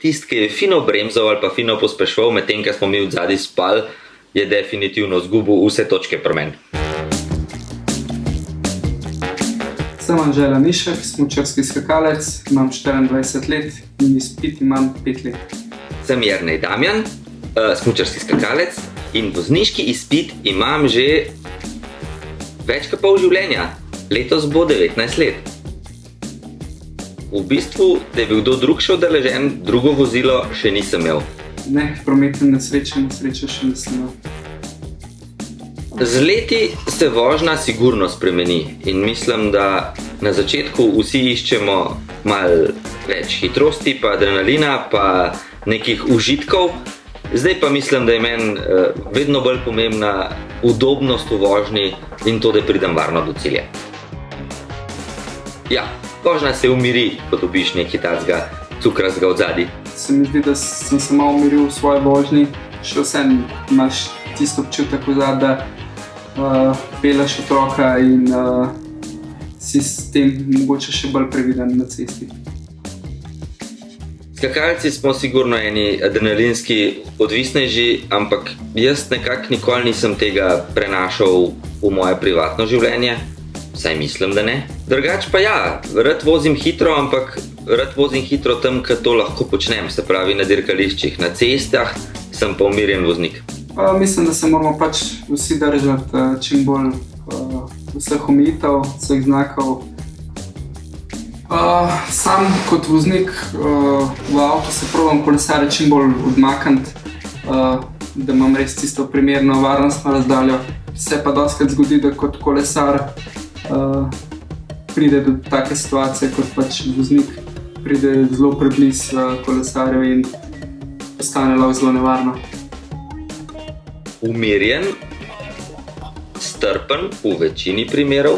Tisti, ki je fino bremzal ali pa fino pospešval, medtem ko smo mi od zadaj spali, je definitivno zgubil vse točke pri meni. Sem Anžela Mišek, smučarski skakalec, imam 24 let in izpit imam 5 let. Sem Jernej Damjan, smučarski skakalec in vozniški izpit imam že več kot pol življenja. Letos bo 19 let. V bistvu, da je bil kdo drug še udeležen, drugo vozilo še nisem imel. Ne, prometne nesreče še nisem imel. Z leti se vožnja sigurno spremeni in mislim, da na začetku vsi iščemo malo več hitrosti, pa adrenalina, pa nekih užitkov. Zdaj pa mislim, da je meni vedno bolj pomembna udobnost v vožnji in to, da pridem varno do cilja. Ja, vožnja se umiri, ko dobiš nekaj takega cukrastega od zadaj. Se mi zdi, da sem se malo umiril v svoji vožnji. Še vsem imaš tisto občutek v zadaj, da peleš otroka in si s tem mogoče še bolj previden na cesti. Skakalci smo sigurno eni adrenalinski odvisneži, ampak jaz nekako nikoli nisem tega prenašal v moje privatno življenje. Vsaj mislim, da ne. Drugače pa ja, rad vozim hitro, ampak rad vozim hitro tam, kjer to lahko počnem, se pravi na dirkališčih. Na cestah sem pa umirjen voznik. Mislim, da se moramo pač vsi držati čim bolj vseh omejitev, vseh znakov. Sam kot voznik v avtu se probam kolesarje čim bolj odmakniti, da imam res tisto primerno varnostno razdaljo. Se pa dostikrat zgodi, da kot kolesar pride do take situacije, kot pač voznik pride zelo preblizu kolesarjev in postane lahko zelo nevarno. Umirjen, strpen v večini primerov,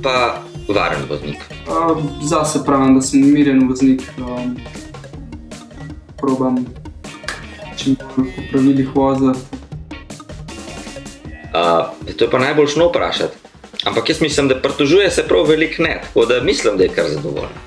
pa varen voznik. Zase pravim, da sem umirjen voznik. Probam čim bolj po pravilih voziti. To je pa najboljšno vprašati. Ampak jaz mislim, da pritožuje se prav veliko ne, tako da mislim, da je kar zadovoljna.